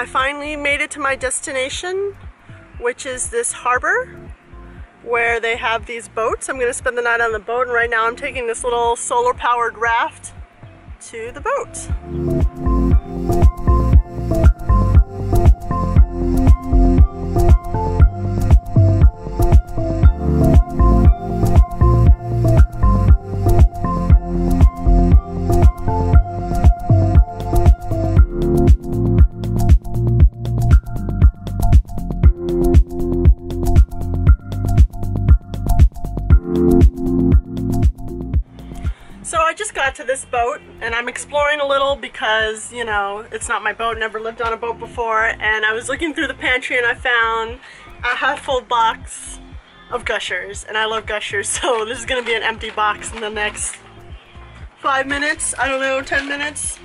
finally made it to my destination, which is this harbor where they have these boats. I'm going to spend the night on the boat, and right now I'm taking this little solar powered raft to the boat. So I just got to this boat and I'm exploring a little because, you know, it's not my boat, never lived on a boat before, and I was looking through the pantry and I found a half-full box of Gushers, and I love Gushers, so this is going to be an empty box in the next 5 minutes, I don't know, 10 minutes.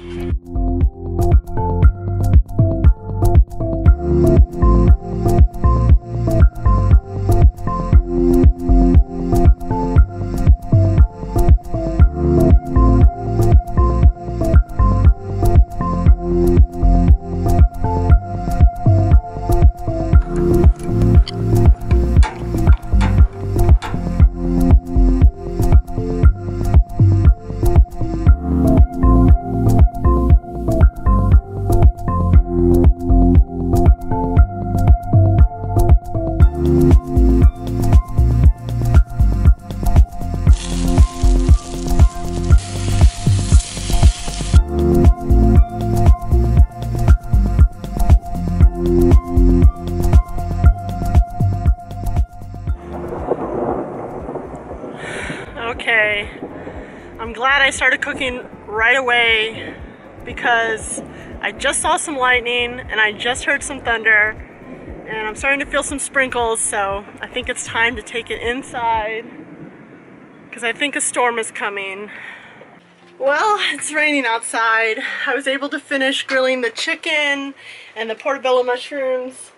Okay, I'm glad I started cooking right away because I just saw some lightning and I just heard some thunder and I'm starting to feel some sprinkles, so I think it's time to take it inside because I think a storm is coming. Well, it's raining outside. I was able to finish grilling the chicken and the portobello mushrooms,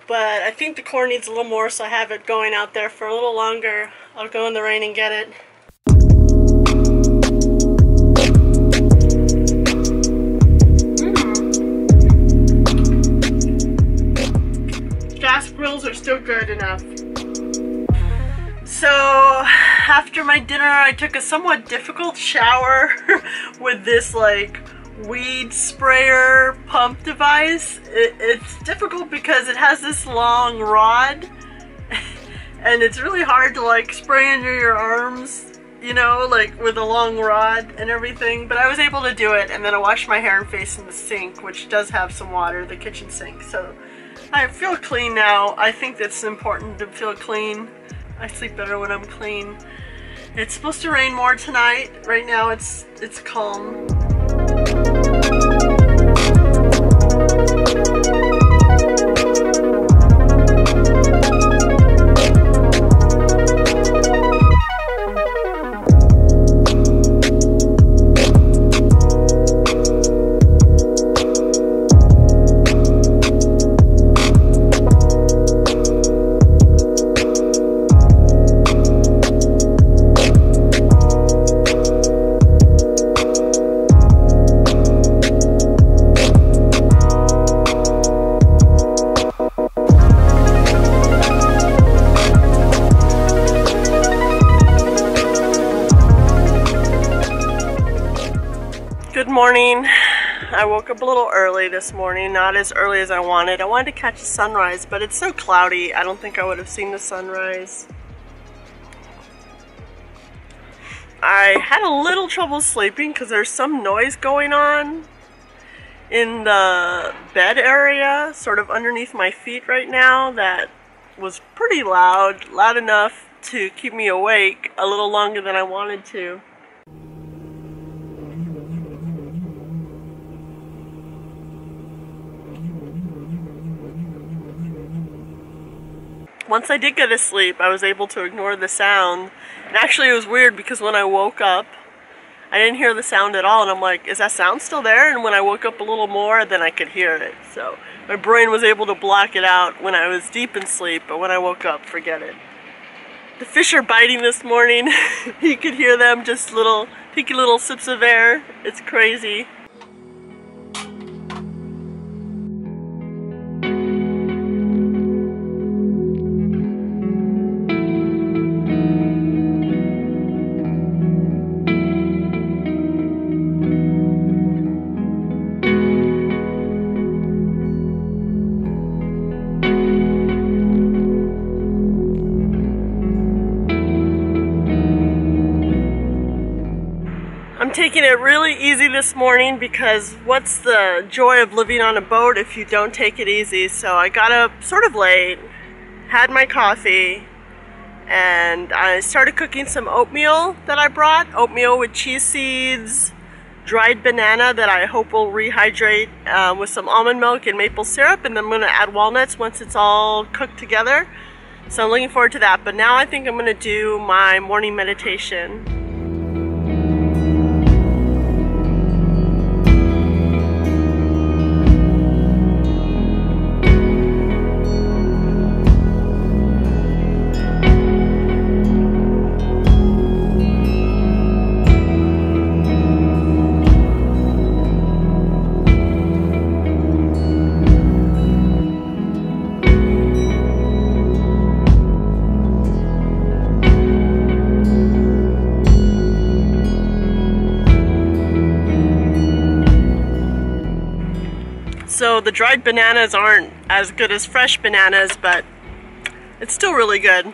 but I think the corn needs a little more, so I have it going out there for a little longer. I'll go in the rain and get it. Gas grills are still good enough. So after my dinner I took a somewhat difficult shower with this like weed sprayer pump device. It's difficult because it has this long rod and it's really hard to like spray under your arms, you know, like with a long rod and everything, but I was able to do it, and then I washed my hair and face in the sink, which does have some water, the kitchen sink, so I feel clean now. I think it's important to feel clean. I sleep better when I'm clean. It's supposed to rain more tonight. Right now it's calm. Good morning. I woke up a little early this morning, not as early as I wanted. I wanted to catch a sunrise, but it's so cloudy, I don't think I would have seen the sunrise. I had a little trouble sleeping because there's some noise going on in the bed area, sort of underneath my feet right now, that was pretty loud enough to keep me awake a little longer than I wanted to. Once I did go to sleep, I was able to ignore the sound. And actually it was weird because when I woke up, I didn't hear the sound at all, and I'm like, is that sound still there? And when I woke up a little more, then I could hear it. So my brain was able to block it out when I was deep in sleep, but when I woke up, forget it. The fish are biting this morning. You could hear them, just taking little sips of air. It's crazy. taking it really easy this morning because what's the joy of living on a boat if you don't take it easy? So I got up sort of late, had my coffee, and I started cooking some oatmeal that I brought. Oatmeal with chia seeds, dried banana that I hope will rehydrate with some almond milk and maple syrup, and then I'm going to add walnuts once it's all cooked together. So I'm looking forward to that. But now I think I'm going to do my morning meditation. So the dried bananas aren't as good as fresh bananas, but it's still really good.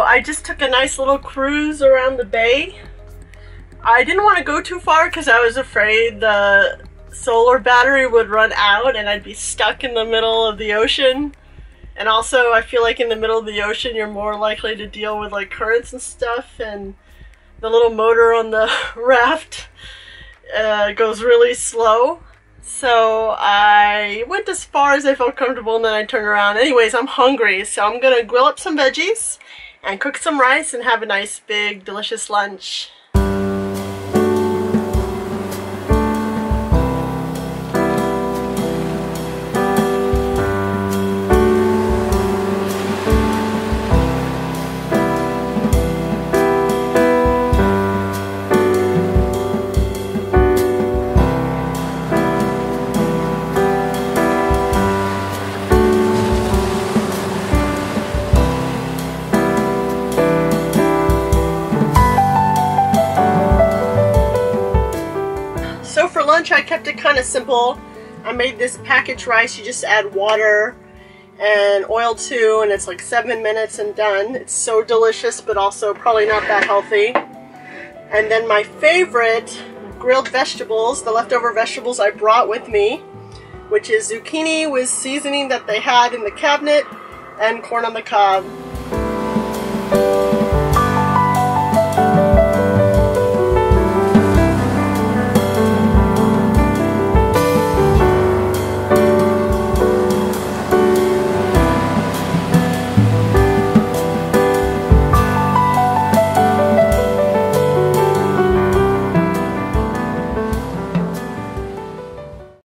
I just took a nice little cruise around the bay. I didn't want to go too far because I was afraid the solar battery would run out and I'd be stuck in the middle of the ocean. And also I feel like in the middle of the ocean you're more likely to deal with like currents and stuff, and the little motor on the raft goes really slow. So I went as far as I felt comfortable and then I turned around. Anyways, I'm hungry, so I'm gonna grill up some veggies and cook some rice and have a nice big delicious lunch. I kept it kind of simple. I made this packaged rice. You just add water and oil to, and it's like 7 minutes and done. It's so delicious, but also probably not that healthy. And then my favorite grilled vegetables, the leftover vegetables I brought with me, which is zucchini with seasoning that they had in the cabinet and corn on the cob.